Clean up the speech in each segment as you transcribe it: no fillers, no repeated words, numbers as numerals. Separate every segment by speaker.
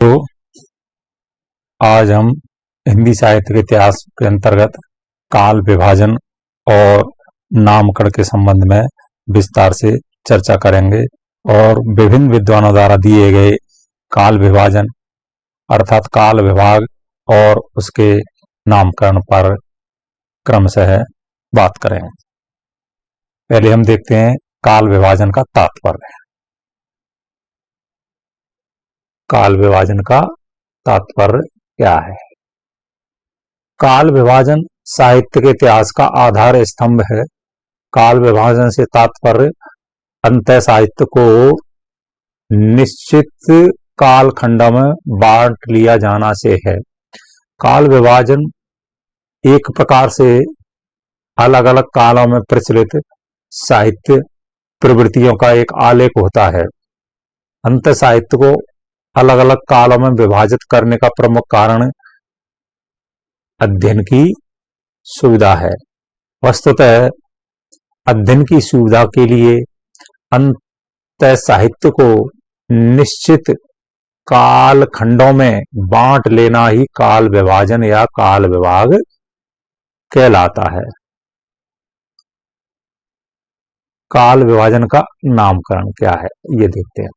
Speaker 1: तो आज हम हिंदी साहित्य के इतिहास के अंतर्गत काल विभाजन और नामकरण के संबंध में विस्तार से चर्चा करेंगे और विभिन्न विद्वानों द्वारा दिए गए काल विभाजन अर्थात काल विभाग और उसके नामकरण पर क्रमशः बात करेंगे। पहले हम देखते हैं काल विभाजन का तात्पर्य। काल विभाजन का तात्पर्य क्या है? काल विभाजन साहित्य के इतिहास का आधार स्तंभ है। काल विभाजन से तात्पर्य अंतः साहित्य को निश्चित कालखंड में बांट लिया जाना से है। काल विभाजन एक प्रकार से अलग अलग कालों में प्रचलित साहित्य प्रवृत्तियों का एक आलेख होता है। अंतः साहित्य को अलग अलग कालों में विभाजित करने का प्रमुख कारण अध्ययन की सुविधा है। वस्तुतः अध्ययन की सुविधा के लिए अंतः साहित्य को निश्चित कालखंडों में बांट लेना ही काल विभाजन या काल विभाग कहलाता है। काल विभाजन का नामकरण क्या है ये देखते हैं।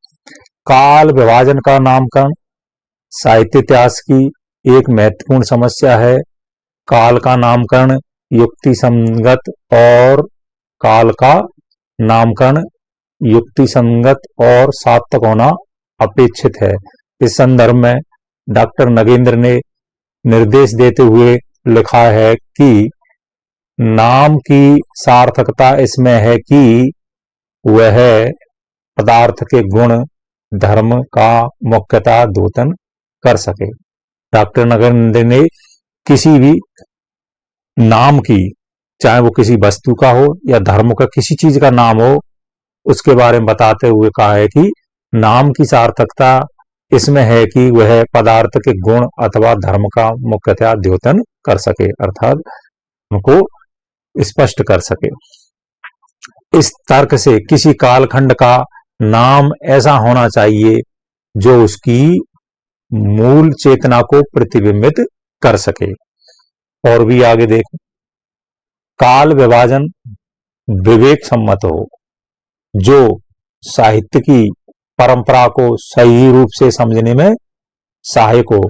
Speaker 1: काल विभाजन का नामकरण साहित्य इतिहास की एक महत्वपूर्ण समस्या है। काल का नामकरण युक्ति संगत और काल का नामकरण युक्ति संगत और सार्थक होना अपेक्षित है। इस संदर्भ में डॉक्टर नगेंद्र ने निर्देश देते हुए लिखा है कि नाम की सार्थकता इसमें है कि वह पदार्थ के गुण धर्म का मुख्यतः द्योतन कर सके। डॉक्टर नगेंद्र ने किसी भी नाम की, चाहे वो किसी वस्तु का हो या धर्म का किसी चीज का नाम हो, उसके बारे में बताते हुए कहा है कि नाम की सार्थकता इसमें है कि वह पदार्थ के गुण अथवा धर्म का मुख्यतः द्योतन कर सके, अर्थात उनको स्पष्ट कर सके। इस तर्क से किसी कालखंड का नाम ऐसा होना चाहिए जो उसकी मूल चेतना को प्रतिबिंबित कर सके। और भी आगे देखो, काल विभाजन विवेक सम्मत हो, जो साहित्य की परंपरा को सही रूप से समझने में सहायक हो।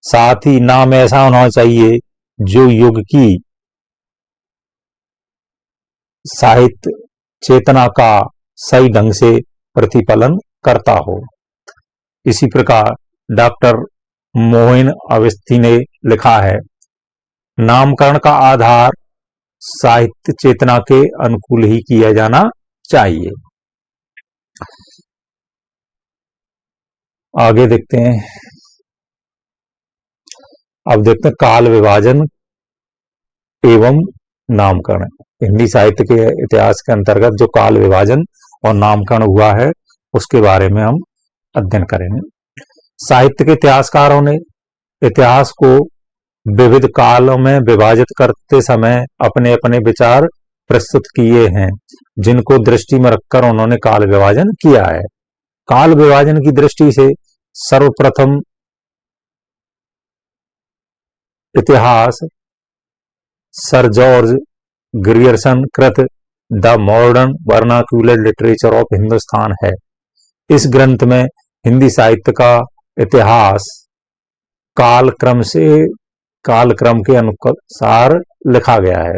Speaker 1: साथ ही नाम ऐसा होना चाहिए जो युग की साहित्य चेतना का सही ढंग से प्रतिफलन करता हो। इसी प्रकार डॉक्टर मोइन अवस्थी ने लिखा है, नामकरण का आधार साहित्य चेतना के अनुकूल ही किया जाना चाहिए। आगे देखते हैं। अब देखते हैं काल विभाजन एवं नामकरण। हिंदी साहित्य के इतिहास के अंतर्गत जो काल विभाजन और नामकरण हुआ है उसके बारे में हम अध्ययन करेंगे। साहित्य के इतिहासकारों ने इतिहास को विविध कालों में विभाजित करते समय अपने अपने विचार प्रस्तुत किए हैं, जिनको दृष्टि में रखकर उन्होंने काल विभाजन किया है। काल विभाजन की दृष्टि से सर्वप्रथम इतिहास सर जॉर्ज ग्रियर्सन कृत the modern vernacular literature of Hindustan है। इस ग्रंथ में हिंदी साहित्य का इतिहास कालक्रम के अनुसार लिखा गया है।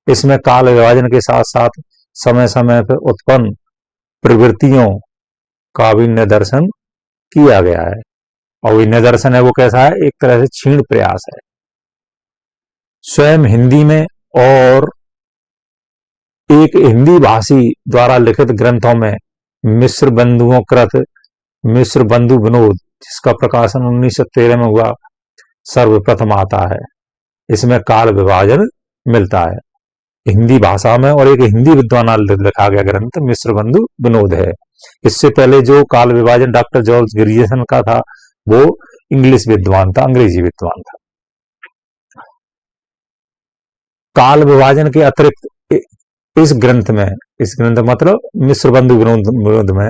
Speaker 1: इसमें काल विभाजन के साथ साथ समय समय पर उत्पन्न प्रवृत्तियों का भी निदर्शन किया गया है। और वही निदर्शन है वो कैसा है? एक तरह से क्षीण प्रयास है। स्वयं हिंदी में और एक हिंदी भाषी द्वारा लिखित ग्रंथों में मिश्र बंधुओं कृत मिश्र बंधु विनोद, जिसका प्रकाशन 1913 में हुआ, सर्वप्रथम आता है। इसमें काल विभाजन मिलता है हिंदी भाषा में, और एक हिंदी विद्वान लिखा गया ग्रंथ मिश्र बंधु विनोद है। इससे पहले जो काल विभाजन डॉक्टर जॉर्ज ग्रियर्सन का था वो इंग्लिश विद्वान था, अंग्रेजी विद्वान था। काल विभाजन के अतिरिक्त इस ग्रंथ मतलब मिश्र बंधु विनोद में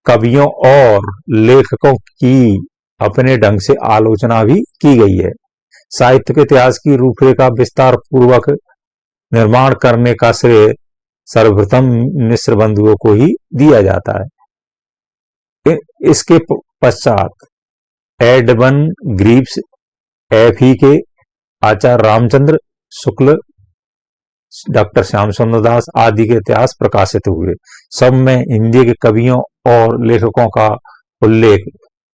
Speaker 1: कवियों और लेखकों की अपने ढंग से आलोचना भी की गई है। साहित्य के इतिहास की रूपरेखा विस्तार पूर्वक निर्माण करने का श्रेय सर्वप्रथम मिस्र बंधुओं को ही दिया जाता है। इसके पश्चात एडवन ग्रीव्स, एफ.ई. के आचार्य रामचंद्र शुक्ल, डॉक्टर श्याम सुंदर दास आदि के इतिहास प्रकाशित हुए। सब में हिंदी के कवियों और लेखकों का उल्लेख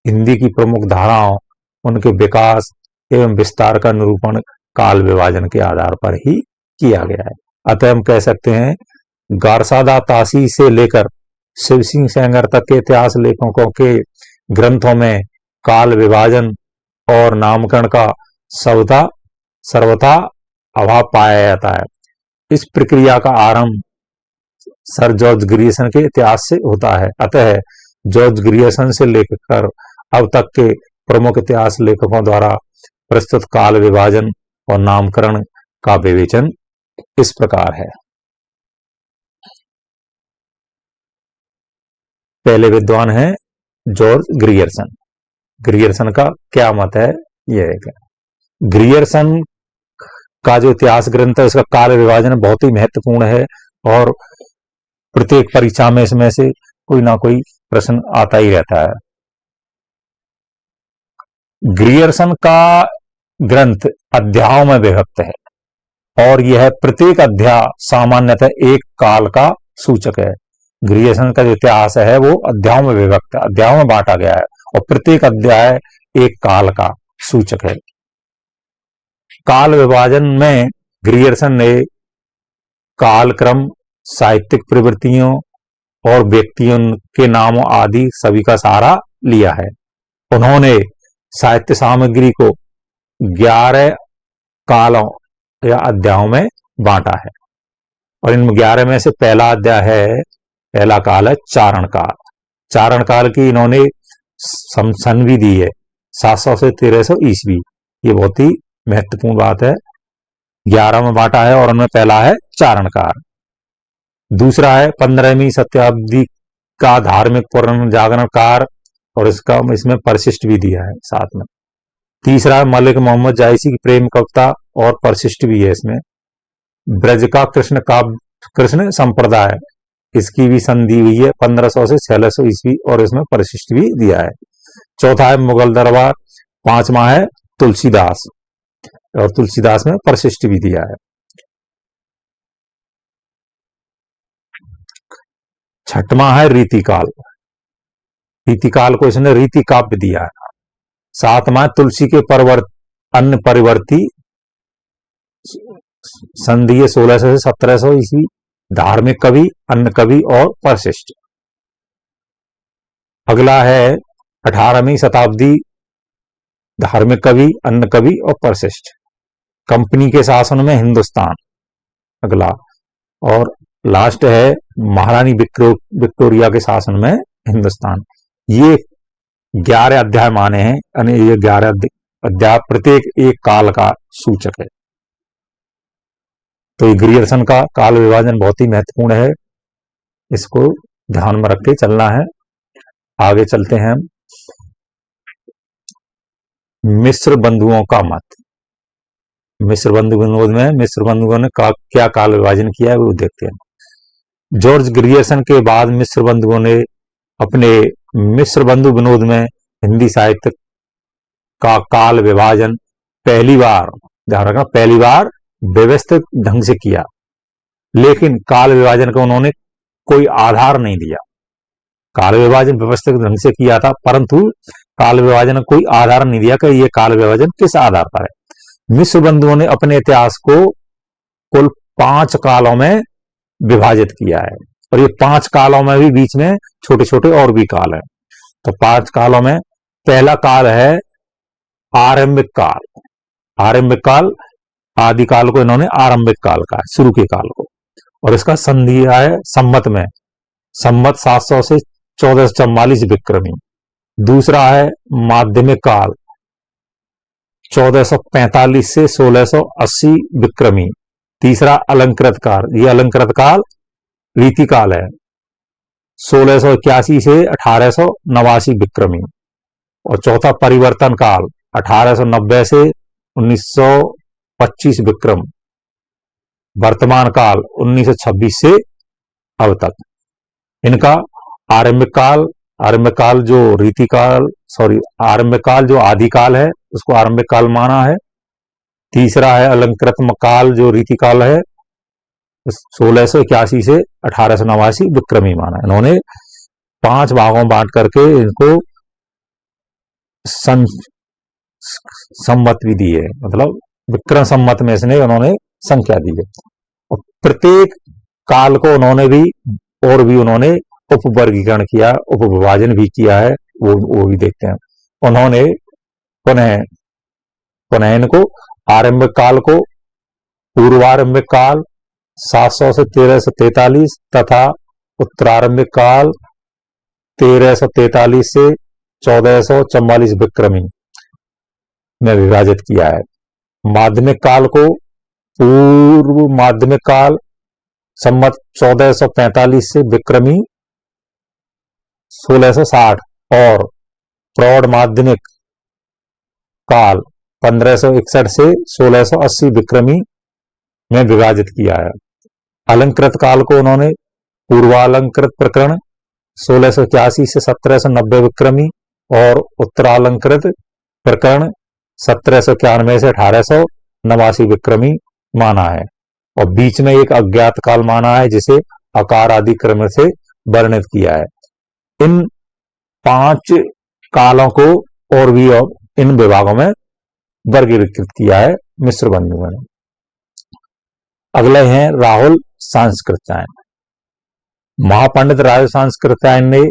Speaker 1: हिंदी की प्रमुख धाराओं, उनके विकास एवं विस्तार का निरूपण काल विभाजन के आधार पर ही किया गया है। अतः हम कह सकते हैं गारसादा तासी से लेकर शिव सिंह सेंगर तक के इतिहास लेखकों के ग्रंथों में काल विभाजन और नामकरण का सर्वथा अभाव पाया जाता है। इस प्रक्रिया का आरंभ सर जॉर्ज ग्रियर्सन के इतिहास से होता है। अतः जॉर्ज ग्रियर्सन से लेकर अब तक के प्रमुख इतिहास लेखकों द्वारा प्रस्तुत काल विभाजन और नामकरण का विवेचन इस प्रकार है। पहले विद्वान है जॉर्ज ग्रियर्सन। ग्रियर्सन का क्या मत है? यह है ग्रियर्सन का जो इतिहास ग्रंथ है उसका काल विभाजन बहुत ही महत्वपूर्ण है और प्रत्येक परीक्षा में इसमें से कोई ना कोई प्रश्न आता ही रहता है। ग्रियर्सन का ग्रंथ अध्यायों में विभक्त है और यह प्रत्येक अध्याय सामान्यतः एक काल का सूचक है। ग्रियर्सन का जो इतिहास है वो अध्यायों में विभक्त है, अध्यायों में बांटा गया है और प्रत्येक अध्याय एक काल का सूचक है। काल विभाजन में ग्रियर्सन ने कालक्रम, साहित्यिक प्रवृत्तियों और व्यक्तियों के नामों आदि सभी का सहारा लिया है। उन्होंने साहित्य सामग्री को 11 कालों या अध्यायों में बांटा है और इन 11 में से पहला काल है चारण काल। चारण काल की इन्होंने सन भी दी है 700 से 1300 ईस्वी। ये बहुत ही महत्वपूर्ण बात है। 11 में बांटा है और उनमें पहला है चारण काल। दूसरा है 15वीं शताब्दी का धार्मिक पुनर्जागरण काल और इसमें परिशिष्ट भी दिया है साथ में। तीसरा है मलिक मोहम्मद जायसी की प्रेम कविता और परिशिष्ट भी है इसमें। ब्रज का कृष्ण संप्रदाय, इसकी भी संधि हुई है 1500 से 1600 ईस्वी और इसमें परिशिष्ट भी दिया है। चौथा है मुगल दरबार। पांचवा है तुलसीदास और तुलसीदास में परिशिष्ट भी दिया है। छठवां है रीतिकाल। रीतिकाल को इसने रीति काव्य दिया है। सातवां तुलसी के अन्य परिवर्ती, संधि 1600 से 1700 ईस्वी। धार्मिक कवि, अन्य कवि और परिशिष्ट। अगला है 18वीं शताब्दी, धार्मिक कवि, अन्य कवि और परिशिष्ट। कंपनी के शासन में हिंदुस्तान अगला, और लास्ट है महारानी विक्टोरिया के शासन में हिंदुस्तान। ये 11 अध्याय माने हैं यानी ये 11 अध्याय प्रत्येक एक काल का सूचक है। तो ये ग्रियर्सन का काल विभाजन बहुत ही महत्वपूर्ण है, इसको ध्यान में रख के चलना है। आगे चलते हैं। मिस्र बंधुओं का मत। मिस्र बंधु विनोद में मिस्र बंधुओं ने क्या काल विभाजन किया है वो देखते हैं। जॉर्ज ग्रियर्सन के बाद मिस्र बंधुओं ने अपने मिस्र बंधु विनोद में हिंदी साहित्य का काल विभाजन पहली बार, ध्यान रखना, पहली बार व्यवस्थित ढंग से किया। लेकिन काल विभाजन का उन्होंने कोई आधार नहीं दिया। काल विभाजन व्यवस्थित ढंग से किया था परंतु काल विभाजन कोई आधार नहीं दिया कि ये काल विभाजन किस आधार पर है। मिस्र बंधुओं ने अपने इतिहास को कुल 5 कालों में विभाजित किया है और ये 5 कालों में भी बीच में छोटे छोटे और भी काल हैं। तो 5 कालों में पहला काल है आरंभिक काल। आरंभिक काल, आदि काल को इन्होंने आरंभिक काल का, शुरू के काल को, और इसका संधि है संमत में, संमत 700 से 1444 विक्रमी। दूसरा है माध्यमिक काल 1445 से 1680 विक्रमी। तीसरा अलंकृत काल, ये अलंकृत काल रीति काल है 1681 से 1889 विक्रमी। और चौथा परिवर्तन काल 1890 से 1925 विक्रम। वर्तमान काल 1926 से अब तक। इनका आरंभिक काल जो आदिकाल है उसको आरंभिक काल माना है। तीसरा है अलंकृत काल जो रीतिकाल है 1681 से 1889 विक्रमी माना। इन्होंने 5 भागों बांट करके इनको संमत भी दी है, मतलब विक्रम संमत में इसने उन्होंने संख्या दी है। और प्रत्येक काल को उन्होंने भी उन्होंने उपवर्गीकरण किया, उपविभाजन भी किया है, वो भी देखते हैं। उन्होंने पुनः इनको आरंभिक काल को पूर्वारंभिक काल 700 से 1343 तथा उत्तरारंभिक काल 1343 से 1444 विक्रमी में विभाजित किया है। माध्यमिक काल को पूर्व माध्यमिक काल संमत 1445 से विक्रमी 1660 और प्रौढ़ माध्यमिक काल 1561 से 1680 विक्रमी में विभाजित किया है। अलंकृत काल को उन्होंने पूर्वालंकृत प्रकरण 1681 से 1790 विक्रमी और उत्तरालंकृत प्रकरण 1791 से 1889 विक्रमी माना है। और बीच में एक अज्ञात काल माना है जिसे आकार आदि क्रम से वर्णित किया है। इन 5 कालों को और भी इन विभागों में वर्गीकृत किया है मिश्र बंधुओं ने। अगले हैं राहुल सांस्कृत्यायन। महापंडित राहुल सांस्कृत्यायन ने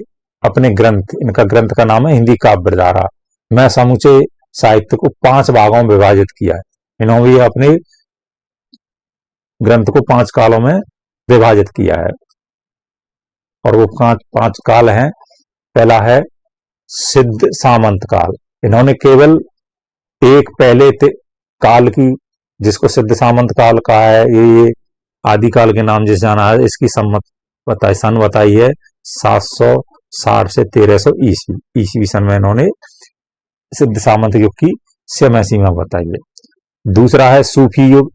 Speaker 1: अपने ग्रंथ, इनका ग्रंथ का नाम है हिंदी काव्यधारा, में समूचे साहित्य को 5 भागों में विभाजित किया है। इन्होंने भी अपने ग्रंथ को 5 कालों में विभाजित किया है और वो 5 काल हैं। पहला है सिद्ध सामंत काल। इन्होंने केवल एक पहले काल की, जिसको सिद्ध सामंत काल कहा है, ये आदिकाल के नाम जिसे जाना है, इसकी सन बताई है 760 से 1300 ईस्वी सन में इन्होंने सिद्ध सामंत युग की समय सीमा बताई है। दूसरा है सूफी युग,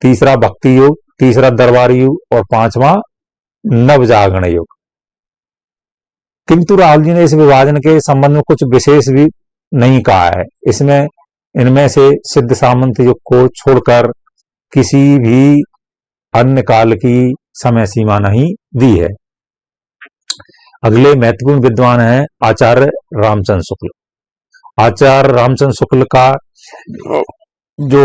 Speaker 1: तीसरा भक्ति युग, तीसरा दरबारी युग और 5वां नवजागरण युग। किंतु राहुल जी ने इस विभाजन के संबंध में कुछ विशेष भी नहीं कहा है। इनमें से सिद्ध सामंत युग को छोड़कर किसी भी अन्य काल की समय सीमा नहीं दी है। अगले महत्वपूर्ण विद्वान हैं आचार्य रामचंद्र शुक्ल। आचार्य रामचंद्र शुक्ल का जो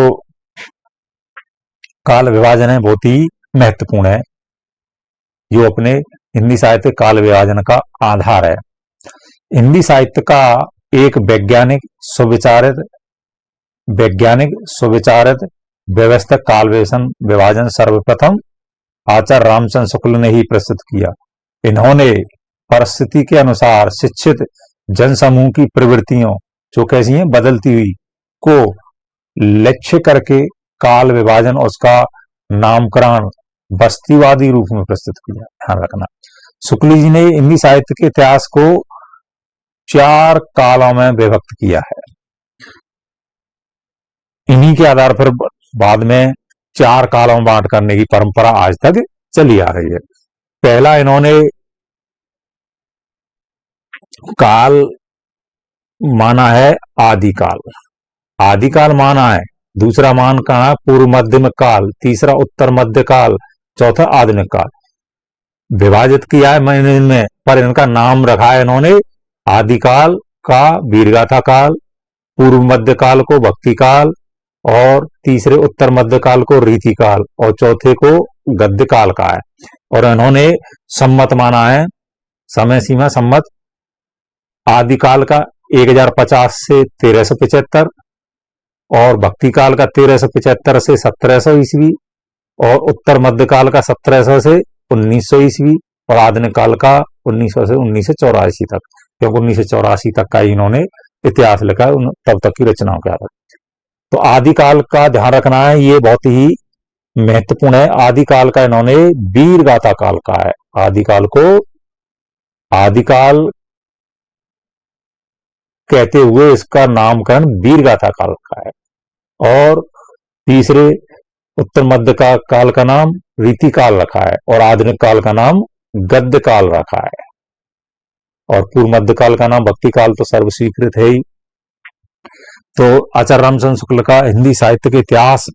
Speaker 1: काल विभाजन है बहुत ही महत्वपूर्ण है, जो अपने हिंदी साहित्य काल विभाजन का आधार है। हिंदी साहित्य का एक वैज्ञानिक सुविचारित व्यवस्थित काल विभाजन सर्वप्रथम आचार्य रामचंद्र शुक्ल ने ही प्रस्तुत किया। इन्होंने परिस्थिति के अनुसार शिक्षित जनसमूह की प्रवृत्तियों, जो कैसी हैं बदलती हुई, को लक्ष्य करके काल विभाजन और उसका नामकरण बस्तीवादी रूप में प्रस्तुत किया। ध्यान रखना, शुक्ल जी ने हिंदी साहित्य के इतिहास को 4 कालों में विभक्त किया है। इन्हीं के आधार पर बाद में 4 कालों में बांट करने की परंपरा आज तक चली आ रही है। पहला इन्होंने काल माना है आदिकाल, आदिकाल माना है। दूसरा मान कहा पूर्व मध्यम काल, तीसरा उत्तर मध्य काल, चौथा आधुनिक काल। विभाजित किया है मैंने इनमें, पर इनका नाम रखा है इन्होंने आदिकाल का वीरगाथा काल, पूर्व मध्य काल को भक्ति काल और तीसरे उत्तर मध्य काल को रीति काल और चौथे को गद्य काल का है। और इन्होंने सम्मत माना है, समय सीमा सम्मत आदिकाल का 1050 से 1375 और भक्ति काल का 1375 से 1700 ईस्वी और उत्तर मध्य काल का 1700 से 1900 ईस्वी और आधुनिक काल का 1900 से 1984 तक, क्योंकि 1984 तक का इन्होंने इतिहास लिखा, तब तक की रचनाओं का। तो आदिकाल का ध्यान रखना है, ये बहुत ही महत्वपूर्ण है। आदिकाल का इन्होंने वीर गाथा काल का है, आदिकाल को आदिकाल कहते हुए इसका नामकरण वीरगाथा काल का है। और तीसरे उत्तर मध्य का काल का नाम रीति काल रखा है और आधुनिक काल का नाम गद्य काल रखा है। और पूर्व मध्य काल का नाम भक्ति काल तो सर्वस्वीकृत है ही। तो आचार्य रामचंद्र शुक्ल का हिंदी साहित्य के इतिहास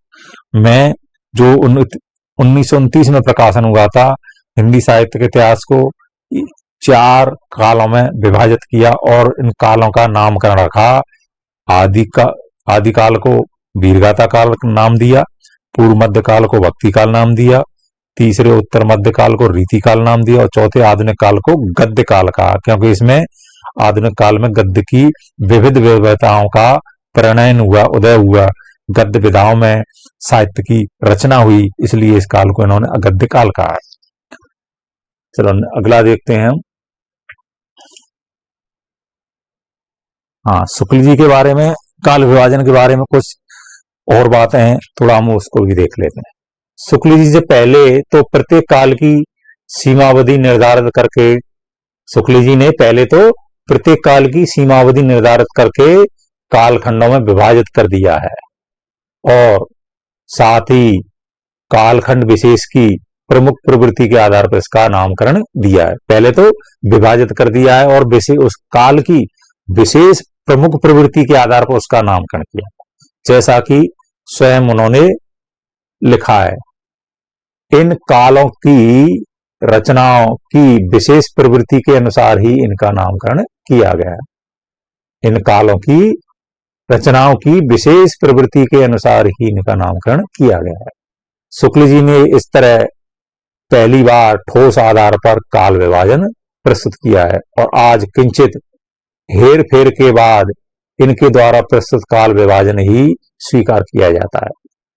Speaker 1: में जो 1929 में प्रकाशन हुआ था, हिंदी साहित्य के इतिहास को 4 कालों में विभाजित किया और इन कालों का नामकरण रखा। आदि काल को वीरगाथा काल नाम दिया, पूर्व मध्य काल को भक्ति काल नाम दिया, तीसरे उत्तर मध्य काल को रीति काल नाम दिया और चौथे आधुनिक काल को गद्य काल कहा, क्योंकि इसमें आधुनिक काल में गद्य की विविध विविधताओं का प्रणयन हुआ, उदय हुआ, गद्य विधाओं में साहित्य की रचना हुई, इसलिए इस काल को इन्होंने गद्य काल कहा है। चलो अगला देखते हैं हम। हाँ, शुक्ल जी के बारे में, काल विभाजन के बारे में कुछ और बातें हैं, थोड़ा हम उसको भी देख लेते हैं। शुक्ल जी से पहले तो प्रत्येक काल की सीमावधि निर्धारित करके, शुक्ल जी ने पहले तो प्रत्येक काल की सीमावधि निर्धारित करके कालखंडों में विभाजित कर दिया है और साथ ही कालखंड विशेष की प्रमुख प्रवृत्ति के आधार पर इसका नामकरण दिया है। पहले तो विभाजित कर दिया है और उस काल की विशेष प्रमुख प्रवृत्ति के आधार पर उसका नामकरण किया, जैसा कि स्वयं उन्होंने लिखा है। इन कालों की रचनाओं की विशेष प्रवृत्ति के अनुसार ही इनका नामकरण किया गया है। इन कालों की रचनाओं की विशेष प्रवृत्ति के अनुसार ही इनका नामकरण किया गया है। शुक्ल जी ने इस तरह पहली बार ठोस आधार पर काल विभाजन प्रस्तुत किया है और आज किंचित हेर फेर के बाद इनके द्वारा प्रस्तुत काल विभाजन ही स्वीकार किया जाता है।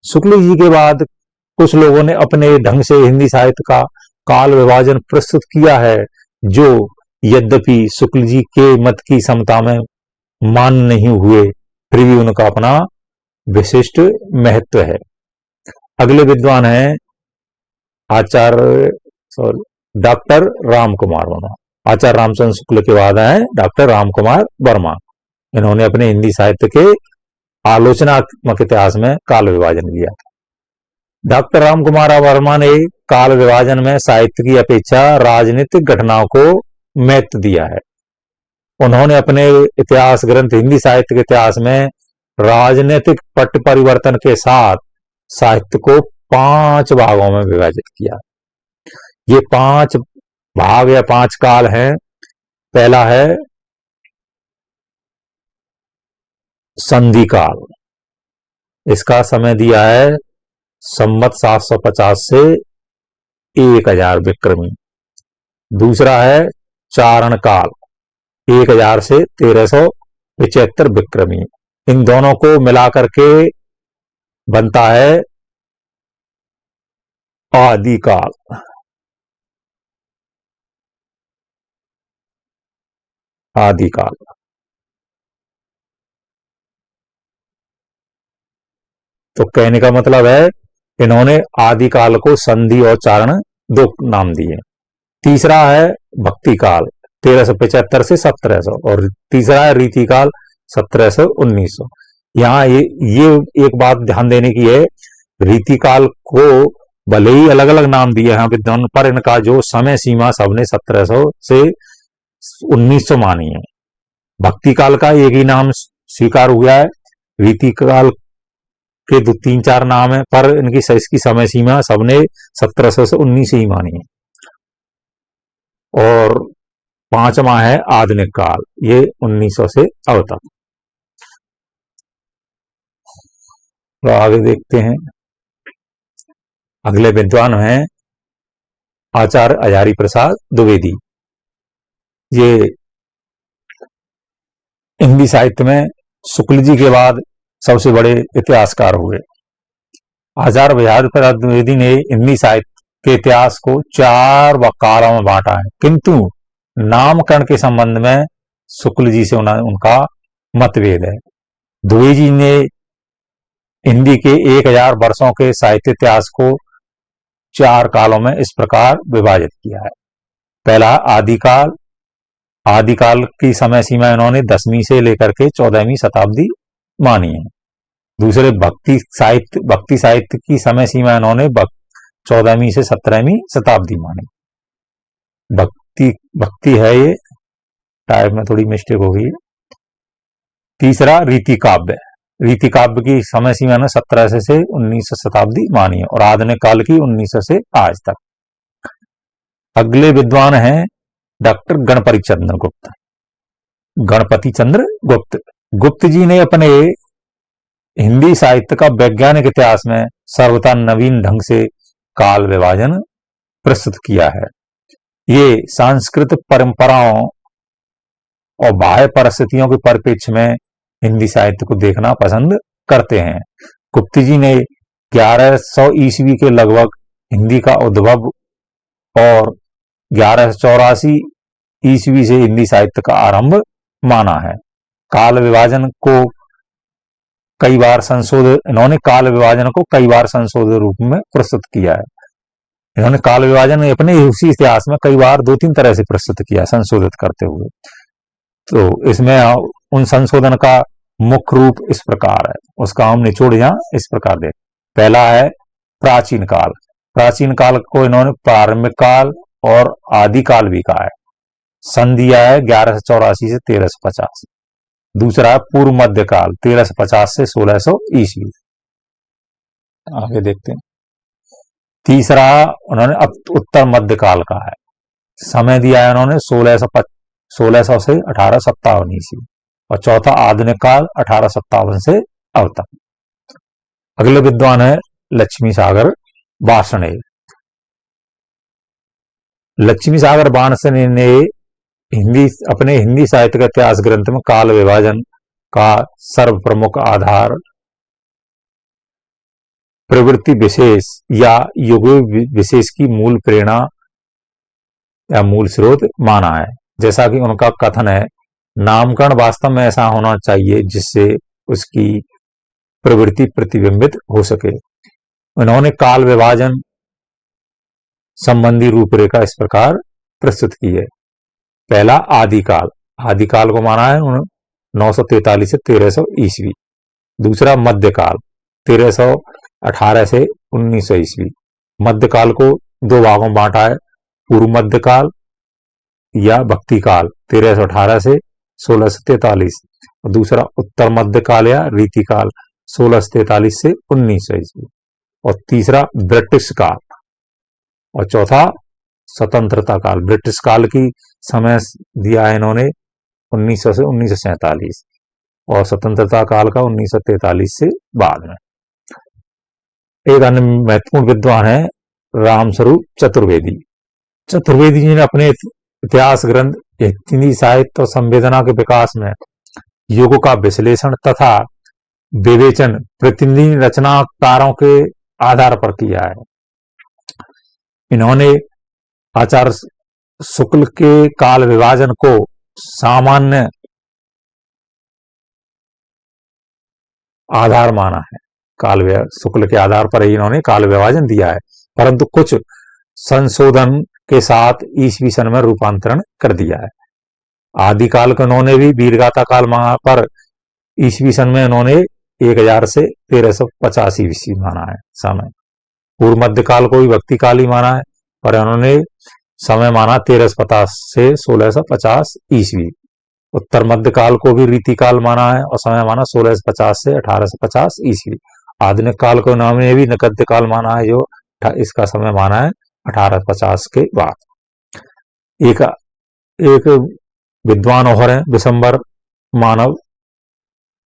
Speaker 1: शुक्ल जी के बाद कुछ लोगों ने अपने ढंग से हिंदी साहित्य का काल विभाजन प्रस्तुत किया है, जो यद्यपि शुक्ल जी के मत की समता में मान नहीं हुए, फिर भी उनका अपना विशिष्ट महत्व है। अगले विद्वान हैं डॉक्टर राम कुमार वर्मा। आचार्य रामचंद्र शुक्ल के बाद हैं डॉक्टर राम कुमार वर्मा। इन्होंने अपने हिंदी साहित्य के आलोचनात्मक इतिहास में काल विभाजन किया था। डॉक्टर राम कुमार वर्मा ने काल विभाजन में साहित्य की अपेक्षा राजनीतिक घटनाओं को महत्व दिया है। उन्होंने अपने इतिहास ग्रंथ हिंदी साहित्य के इतिहास में राजनीतिक पट परिवर्तन के साथ साहित्य को 5 भागों में विभाजित किया। ये 5 भाग या 5 काल हैं। पहला है संधि काल, इसका समय दिया है संवत 750 से 1000 विक्रमी। दूसरा है चारण काल, 1000 से 1375 विक्रमी। इन दोनों को मिलाकर के बनता है आदिकाल। आदिकाल तो कहने का मतलब है इन्होंने आदिकाल को संधि और चारण 2 नाम दिए। तीसरा है भक्ति काल 1375 से 1700 और तीसरा है रीति काल 1700 1900। यहाँ ये एक बात ध्यान देने की है, रीति काल को भले ही अलग अलग नाम दिए हैं विद्वान, पर इनका जो समय सीमा सबने 1700 से 1900 मानी है। भक्ति काल का एक ही नाम स्वीकार हुआ है, रीति काल के 2-3-4 नाम है, पर इसकी समय सीमा सबने 1700 से 1900 ही मानी है। और 5वां है आधुनिक काल, ये 1900 से अब तक। तो आगे देखते हैं। अगले विद्वान हैं आचार्य हजारी प्रसाद द्विवेदी। ये हिंदी साहित्य में शुक्ल जी के बाद सबसे बड़े इतिहासकार हुए। आचार्य हजारी प्रसाद द्विवेदी ने हिंदी साहित्य के इतिहास को 4 कालों में बांटा है, किंतु नामकरण के संबंध में शुक्ल जी से उनका मतभेद है। द्विवेदी जी ने हिंदी के 1000 वर्षों के साहित्य इतिहास को 4 कालों में इस प्रकार विभाजित किया है। पहला आदिकाल, आदिकाल की समय सीमा इन्होंने 10वीं से लेकर के 14वीं शताब्दी मानी है। दूसरे भक्ति साहित्य की समय सीमा इन्होंने 14वीं से 17वीं शताब्दी मानी। भक्ति भक्ति है ये, टाइप में थोड़ी मिस्टेक हो गई है। तीसरा रीति काव्य। रीति काव्य की समय सीमा ने 1700 से 1900 शताब्दी मानी है और आधुनिक काल की 1900 से आज तक। अगले विद्वान हैं डॉक्टर गणपति चंद्र गुप्त। गणपति चंद्र गुप्त गुप्त जी ने अपने हिंदी साहित्य का वैज्ञानिक इतिहास में सर्वथा नवीन ढंग से काल विभाजन प्रस्तुत किया है। ये सांस्कृतिक परंपराओं और बाह्य परिस्थितियों के परिप्रेक्ष्य में हिंदी साहित्य को देखना पसंद करते हैं। गुप्त जी ने 1100 ईस्वी के लगभग हिंदी का उद्भव और 1184 ईस्वी से हिंदी साहित्य का आरंभ माना है। काल विभाजन को कई बार इन्होंने काल विभाजन को कई बार संशोधित रूप में प्रस्तुत किया है। इन्होंने काल विभाजन अपने उसी इतिहास में कई बार 2-3 तरह से प्रस्तुत किया, संशोधित करते हुए। तो इसमें उन संशोधन का मुख्य रूप इस प्रकार है, उसका हम निचोड़ यहां इस प्रकार देख। पहला है प्राचीन काल। प्राचीन काल को इन्होंने प्रारंभिक काल और आदिकाल भी कहा है। सन दिया है 1184 से 1350। दूसरा है पूर्व मध्य काल 1350 से 1600 ईस्वी। आगे देखते हैं। तीसरा उन्होंने उत्तर मध्य काल कहा है। समय दिया है उन्होंने 1600 से 1857 ईस्वी। और चौथा आधुनिक काल 1857 से अब तक। अगले विद्वान है लक्ष्मी सागर वार्ष्णेय। लक्ष्मी सागर वार्ष्णेय ने अपने हिंदी साहित्य का इतिहास ग्रंथ में काल विभाजन का सर्व प्रमुख आधार प्रवृत्ति विशेष या युग विशेष की मूल प्रेरणा या मूल स्रोत माना है। जैसा कि उनका कथन है, नामकरण वास्तव में ऐसा होना चाहिए जिससे उसकी प्रवृत्ति प्रतिबिंबित हो सके। उन्होंने काल विभाजन संबंधी रूपरेखा इस प्रकार प्रस्तुत की है। पहला आदिकाल। आदिकाल को माना है 943 से 1300 ईस्वी। दूसरा मध्यकाल 1318 से 1900 ईस्वी। मध्यकाल को 2 भागों में बांटा है, पूर्व मध्यकाल या भक्ति काल 1318 से 1643 और दूसरा उत्तर मध्यकाल या रीतिकाल 1643 से 1900 ईस्वी और तीसरा ब्रिटिश काल और चौथा स्वतंत्रता काल। ब्रिटिश काल की समय दिया है इन्होंने 1900 से 1947 और स्वतंत्रता काल का 1943 से बाद में। एक अन्य महत्वपूर्ण विद्वान है रामस्वरूप चतुर्वेदी। चतुर्वेदी जी ने अपने इतिहास ग्रंथ हिंदी साहित्य और संवेदना के विकास में युग का विश्लेषण तथा विवेचन प्रतिनिधि रचनाकारों के आधार पर किया है। इन्होंने आचार्य शुक्ल के काल विभाजन को सामान्य आधार माना है। शुक्ल के आधार पर ही इन्होंने काल विभाजन दिया है, परंतु कुछ संशोधन के साथ ईस्वी सन में रूपांतरण कर दिया है। आदिकाल को इन्होंने भी वीरगाथा काल माना, पर ईस्वी सन में इन्होंने 1000 से 1350 ईस्वी माना है समय। पूर्व मध्यकाल को भी भक्ति काल ही माना है, पर इन्होंने समय माना 1350 से 1650 ईस्वी। उत्तर मध्यकाल को भी रीतिकाल माना है और समय माना 1650 से 1850 ईस्वी। आधुनिक काल को इन्होंने भी नगद्य काल माना है, जो इसका समय माना है 1850 के बाद। एक विद्वान और है विशंबर मानव।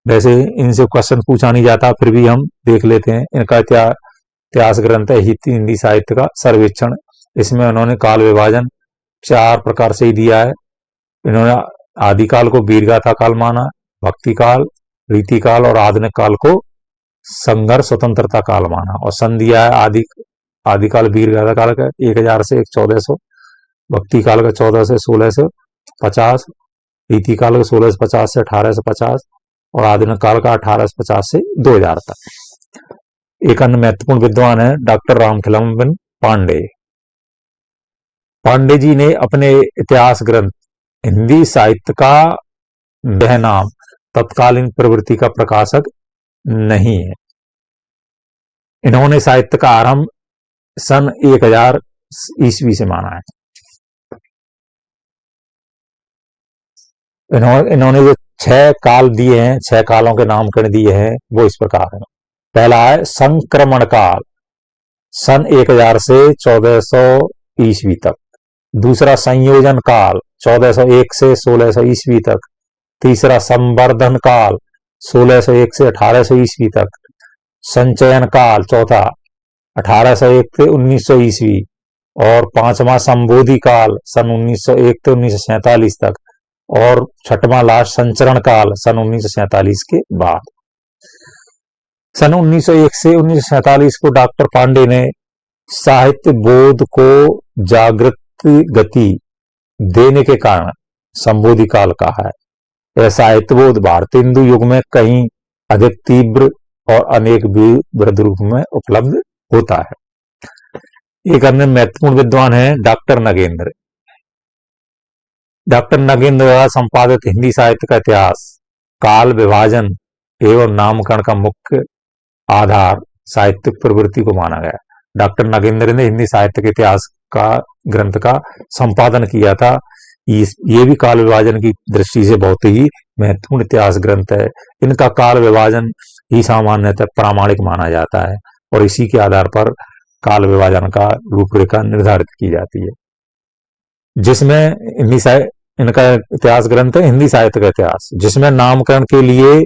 Speaker 1: वैसे इनसे क्वेश्चन पूछा नहीं जाता, फिर भी हम देख लेते हैं। इनका इतिहास ग्रंथ है हिंदी साहित्य का सर्वेक्षण। इसमें उन्होंने काल विभाजन 4 प्रकार से ही दिया है। इन्होंने आदिकाल को वीरगाथा काल माना, भक्ति काल, रीतिकाल और आधुनिक काल को संघर्ष स्वतंत्रता काल माना और सन दिया है आदिकाल वीरगाथा काल का 1000 से 1400, भक्ति काल का 1400 से 1650, रीतिकाल का 1650 से 1850 और आधुनिक काल का 1850 से 2000 तक। एक अन्य महत्वपूर्ण विद्वान है डॉक्टर रामखिलवन पांडे। पांडे जी ने अपने इतिहास ग्रंथ हिंदी साहित्य का वह नाम तत्कालीन प्रवृत्ति का प्रकाशक नहीं है। इन्होंने साहित्य का आरंभ सन 1000 ईस्वी से माना है। इन्होंने जो 6 काल दिए हैं, 6 कालों के नामकरण दिए हैं, वो इस प्रकार है। पहला है संक्रमण काल, सन 1000 से 1400 ईस्वी तक। दूसरा संयोजन काल, 1401 से 1600 ईस्वी तक। तीसरा संवर्धन काल, 1601 से 1800 ईस्वी तक। संचयन काल चौथा, 1801 से 1900 ईस्वी। और पांचवा संबोधि काल, सन 1901 से 1947 तक। और छठवां लास्ट संचरण काल, सन 1947 के बाद। सन 1901 से 1947 को डॉक्टर पांडे ने साहित्य बोध को जागृत गति देने के कारण संबोधि काल कहा है। यह साहित्य बोध भारतीय हिंदू युग में कहीं अधिक तीव्र और अनेक विविध रूप में उपलब्ध होता है। एक अन्य महत्वपूर्ण विद्वान है डॉक्टर नगेंद्र। डॉक्टर नगेंद्र द्वारा संपादित हिंदी साहित्य का इतिहास काल विभाजन एवं नामकरण का मुख्य आधार साहित्यिक प्रवृत्ति को माना गया। डॉक्टर नगेंद्र ने हिंदी साहित्य के इतिहास का ग्रंथ का संपादन किया था। ये भी काल विभाजन की दृष्टि से बहुत ही महत्वपूर्ण इतिहास ग्रंथ है। इनका काल विभाजन ही सामान्यतः प्रामाणिक माना जाता है और इसी के आधार पर काल विभाजन का रूपरेखा निर्धारित की जाती है। जिसमें इनका इतिहास ग्रंथ है हिंदी साहित्य का इतिहास, जिसमें नामकरण के लिए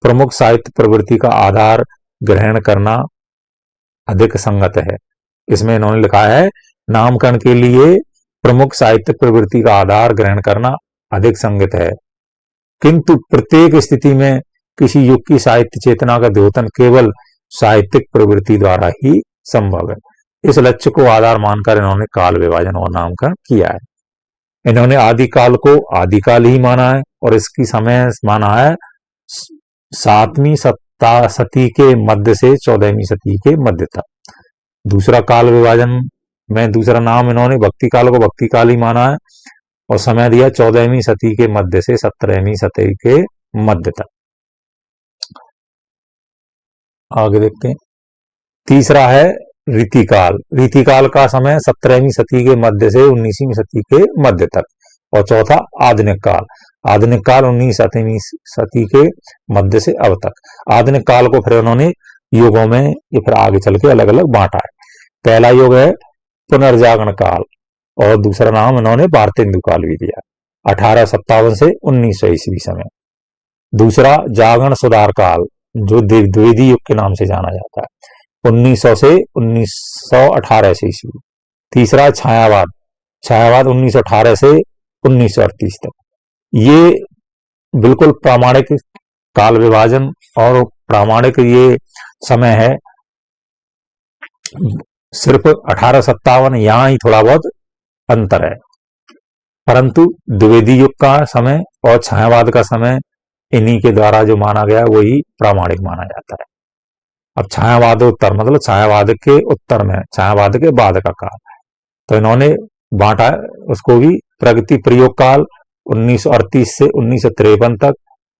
Speaker 1: प्रमुख साहित्य प्रवृत्ति का आधार ग्रहण करना अधिक संगत है। इसमें इन्होंने लिखा है नामकरण के लिए प्रमुख साहित्य प्रवृत्ति का आधार ग्रहण करना अधिक संगत है, किंतु प्रत्येक स्थिति में किसी युग की साहित्य चेतना का द्योतन केवल साहित्यिक प्रवृत्ति द्वारा ही संभव है। इस लक्ष्य को आधार मानकर इन्होंने काल विभाजन और नामकरण किया है। इन्होंने आदिकाल को आदिकाल ही माना है और इसकी समय माना है 7वीं शती के मध्य से 14वीं शती के मध्य तक। दूसरा काल विभाजन में दूसरा नाम इन्होंने भक्ति काल को भक्ति काल ही माना है और समय दिया 14वीं शती के मध्य से 17वीं शती के मध्य तक। आगे देखते हैं। तीसरा है रीतिकाल। रीतिकाल का समय 17वीं शती के मध्य से 19वीं शती के मध्य तक। और चौथा आधुनिक काल। आधुनिक काल 19वीं शती के मध्य से अब तक। आधुनिक काल को फिर उन्होंने युगों में ये फिर आगे चल के अलग अलग बांटा है। पहला युग है पुनर्जागरण काल और दूसरा नाम इन्होंने भारतीय हिंदू काल भी दिया, 1857 से 1900 ईस्वी समय। दूसरा जागरण सुधार काल जो द्विवेदी युग के नाम से जाना जाता है, 1900 से 1918 से ईस्वी। तीसरा छायावाद, छायावाद 1918 से 1938 तक। ये बिल्कुल प्रामाणिक काल विभाजन और प्रामाणिक ये समय है। सिर्फ 1857 यहां ही थोड़ा बहुत अंतर है, परंतु द्विवेदी युग का समय और छायावाद का समय इन्हीं के द्वारा जो माना गया वही प्रामाणिक माना जाता है। अब छायावाद उत्तर मतलब छायावाद के उत्तर में छायावाद के बाद का काल, तो इन्होंने बांटा उसको भी प्रगति प्रयोग काल 1938 से 1953 तक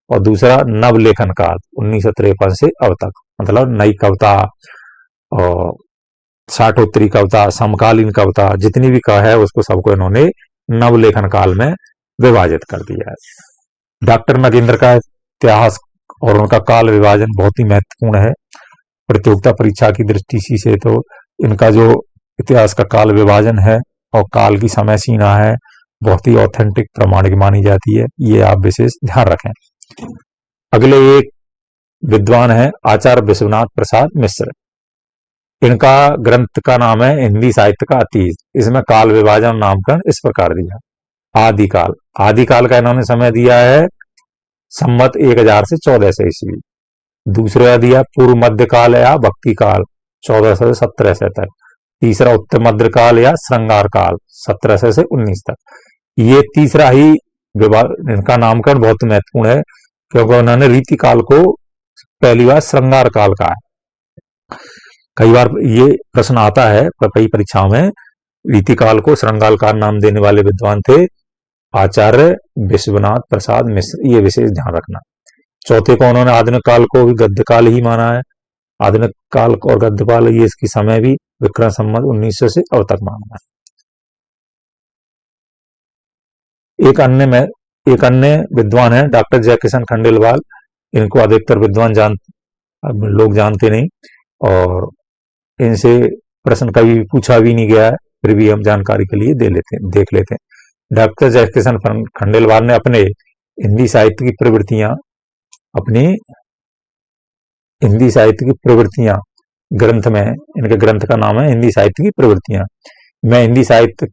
Speaker 1: और दूसरा नवलेखन काल 1953 से अब तक, मतलब नई कविता और साठोत्तरी कविता, समकालीन कविता जितनी भी कहा है उसको सबको इन्होंने नवलेखन काल में विभाजित कर दिया है। डॉक्टर नगेंद्र का इतिहास और उनका काल विभाजन बहुत ही महत्वपूर्ण है प्रतियोगिता परीक्षा की दृष्टि से। तो इनका जो इतिहास का काल विभाजन है और काल की समय सीमा है बहुत ही ऑथेंटिक प्रामाणिक मानी जाती है, ये आप विशेष ध्यान रखें। अगले एक विद्वान है आचार्य विश्वनाथ प्रसाद मिश्र। इनका ग्रंथ का नाम है हिंदी साहित्य का अतीत। इसमें काल विभाजन नामकरण इस प्रकार दिया। आदिकाल, आदिकाल का इन्होंने समय दिया है संवत 1000 से 1400 ईस्वी। दूसरा दिया पूर्व मध्य काल या भक्ति काल 1400 से 1700 तक। तीसरा उत्तर मध्य काल या श्रृंगार काल 1700 से 19 तक। ये तीसरा ही इनका नामकरण बहुत महत्वपूर्ण है क्योंकि उन्होंने रीति काल को पहली बार श्रृंगार काल कहा है। कई बार ये प्रश्न आता है कई परीक्षाओं में, रीति काल को श्रृंगार काल नाम देने वाले विद्वान थे आचार्य विश्वनाथ प्रसाद मिश्र, ये विशेष ध्यान रखना। चौथे को उन्होंने आधुनिक काल को भी गद्य काल ही माना है। आधुनिक काल और गद्य काल ये इसकी समय भी विक्रम संवत 1900 से अब तक माना है। एक अन्य विद्वान है डॉक्टर जयकिशन खंडेलवाल। इनको अधिकतर विद्वान लोग जानते नहीं और इनसे प्रश्न कभी पूछा भी नहीं गया है, फिर भी हम जानकारी के लिए देख लेते हैं। डॉक्टर जयकिशन खंडेलवाल ने अपने हिंदी साहित्य की प्रवृत्तियां ग्रंथ में, इनके ग्रंथ का नाम है हिंदी साहित्य की प्रवृत्तियां, मैं हिंदी साहित्य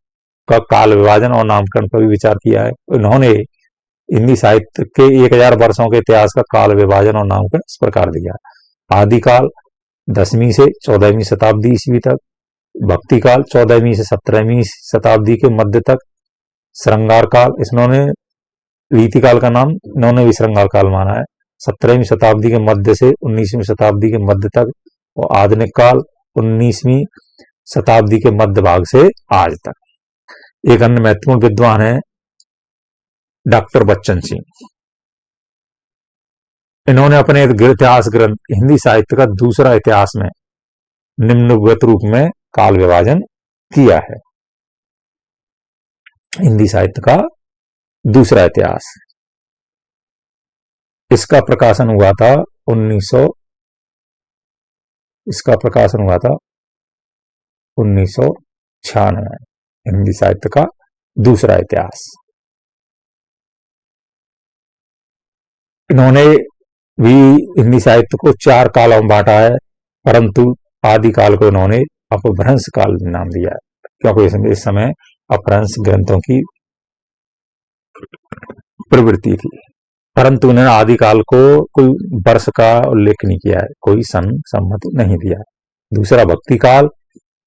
Speaker 1: का काल विभाजन और नामकरण पर भी विचार किया है। उन्होंने हिंदी साहित्य के 1000 वर्षों के इतिहास का काल विभाजन और नामकरण इस प्रकार दिया है। आदिकाल 10वीं से 14वीं शताब्दी ईस्वी तक, भक्ति काल 14वीं से 17वीं शताब्दी के मध्य तक, श्रृंगार काल, इन्होंने रीति काल का नाम इन्होंने भी श्रृंगार काल माना है, 17वीं शताब्दी के मध्य से 19वीं शताब्दी के मध्य तक, और आधुनिक काल 19वीं शताब्दी के मध्य भाग से आज तक। एक अन्य महत्वपूर्ण विद्वान है डॉक्टर बच्चन सिंह। इन्होंने अपने इतिहास ग्रंथ हिंदी साहित्य का दूसरा इतिहास में निम्नलिखित रूप में काल विभाजन किया है। हिंदी साहित्य का दूसरा इतिहास, इसका प्रकाशन हुआ था 1996। हिंदी साहित्य का दूसरा इतिहास। इन्होंने भी हिंदी साहित्य को 4 कालों में बांटा है, परंतु आदि काल को इन्होंने अपभ्रंश काल नाम दिया है, क्योंकि इस समय अपभ्रंश ग्रंथों की प्रवृत्ति थी। परंतु उन्होंने आदि काल को कोई वर्ष का उल्लेख नहीं किया है, कोई सन सम्मत नहीं दिया है। दूसरा भक्ति काल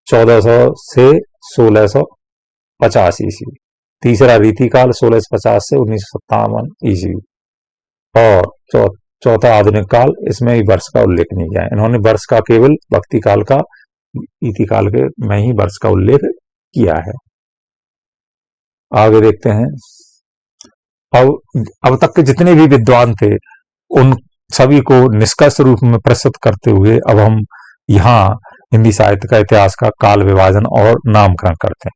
Speaker 1: 1400 से 1650 ईस्वी। तीसरा रीति काल 1650 से 1957 ईस्वी। और चौथा आधुनिक काल, इसमें भी वर्ष का उल्लेख नहीं किया है। इन्होंने वर्ष का केवल भक्ति काल का, रीति काल के में ही वर्ष का उल्लेख किया है। आगे देखते हैं। अब तक के जितने भी विद्वान थे उन सभी को निष्कर्ष रूप में प्रस्तुत करते हुए अब हम यहाँ हिंदी साहित्य का इतिहास का काल विभाजन और नामकरण करते हैं।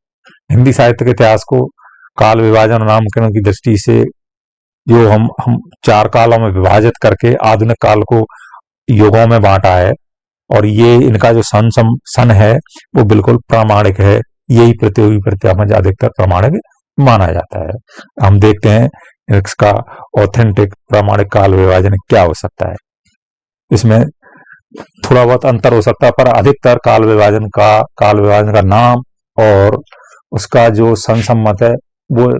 Speaker 1: हिंदी साहित्य के इतिहास को काल विभाजन और नामकरण की दृष्टि से जो हम 4 कालों में विभाजित करके आधुनिक काल को युगों में बांटा है, और ये इनका जो सन है वो बिल्कुल प्रामाणिक है। यही प्रतियोगी प्रत्यामज अधिकतर प्रामाणिक माना जाता है। हम देखते हैं इसका ऑथेंटिक प्रामाणिक काल विभाजन क्या हो सकता है। इसमें थोड़ा बहुत अंतर हो सकता है, पर अधिकतर काल विभाजन का नाम और उसका जो सन सम्मत है वो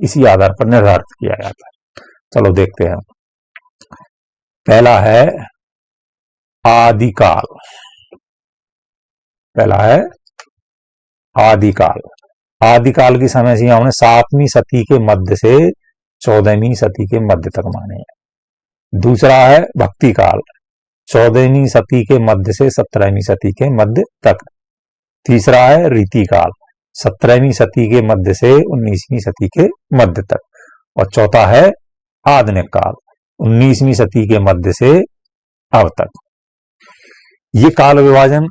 Speaker 1: इसी आधार पर निर्धारित किया जाता है। चलो देखते हैं। पहला है आदिकाल। आदिकाल की समय सीमा हमने 7वीं सदी के मध्य से 14वीं सदी के मध्य तक माने हैं। दूसरा है भक्ति काल, 14वीं सदी के मध्य से 17वीं सदी के मध्य तक। तीसरा है रीति काल, 17वीं सदी के मध्य से 19वीं सदी के मध्य तक। और चौथा है आधुनिक काल, 19वीं सदी के मध्य से अब तक। ये काल विभाजन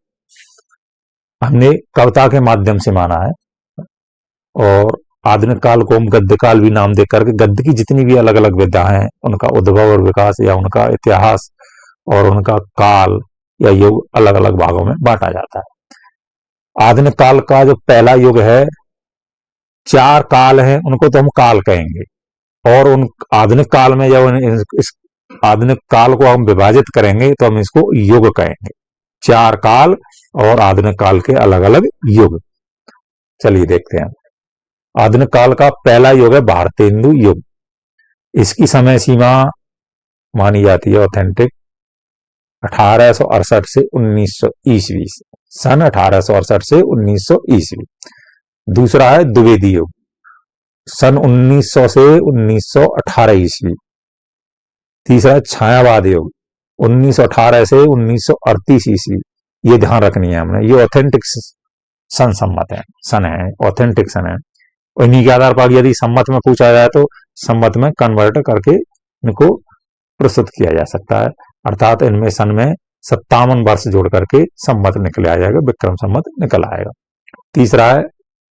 Speaker 1: हमने कविता के माध्यम से माना है, और आधुनिक काल को हम गद्य काल भी नाम देकर के गद्य की जितनी भी अलग अलग विधाएं हैं उनका उद्भव और विकास या उनका इतिहास और उनका काल या युग अलग अलग भागों में बांटा जाता है। आधुनिक काल का जो पहला युग है, 4 काल हैं, उनको तो हम काल कहेंगे, और उन आधुनिक काल में जब इस आधुनिक काल को हम विभाजित करेंगे तो हम इसको युग कहेंगे। 4 काल और आधुनिक काल के अलग अलग युग। चलिए देखते हैं। आधुनिक काल का पहला युग है भारतेंदु युग। इसकी समय सीमा मानी जाती है ऑथेंटिक 1868 से 1900 ईस्वी, सन 1868 से 1900 ईस्वी। दूसरा है द्विवेदी युग, सन 1900 से 1918 ईस्वी। तीसरा छायावाद युग, 1918 से 1938 ईस्वी। ये ध्यान रखनी है हमने, ये ऑथेंटिक सन सम्मत है, सन है, ऑथेंटिक सन है। इन्हीं के आधार पर यदि सम्मत में पूछा जाए तो सम्मत में कन्वर्ट करके इनको प्रस्तुत किया जा सकता है। अर्थात इनमें सन में 57 वर्ष जोड़ करके सम्मत निकल आ जाएगा, विक्रम सम्मत निकल आएगा। तीसरा है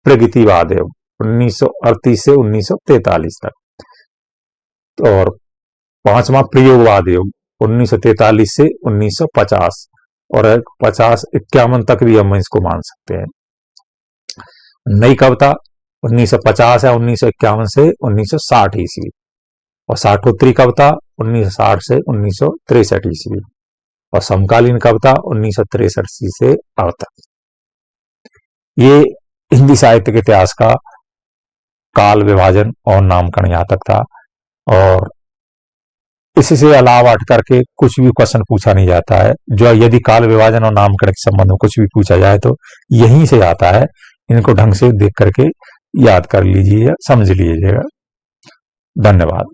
Speaker 1: प्रगतिवाद योग 1938 से 1943 तक। और पांचवा प्रयोगवाद योग 1943 से 1950 और 50-51 तक भी हम इसको मान सकते हैं। नई कविता 1950 या 1951 से 1960 ईस्वी और साठोत्तरी कविता 1960 से 1963 ईस्वी और समकालीन कविता 1963 से अब तक। ये हिंदी साहित्य के इतिहास का काल विभाजन और नामकरण यहाँ तक था। और इससे अलावा हट करके कुछ भी क्वेश्चन पूछा नहीं जाता है। जो यदि काल विभाजन और नामकरण के संबंध में कुछ भी पूछा जाए तो यहीं से आता है। इनको ढंग से देख करके याद कर लीजिए, समझ लीजिएगा। धन्यवाद।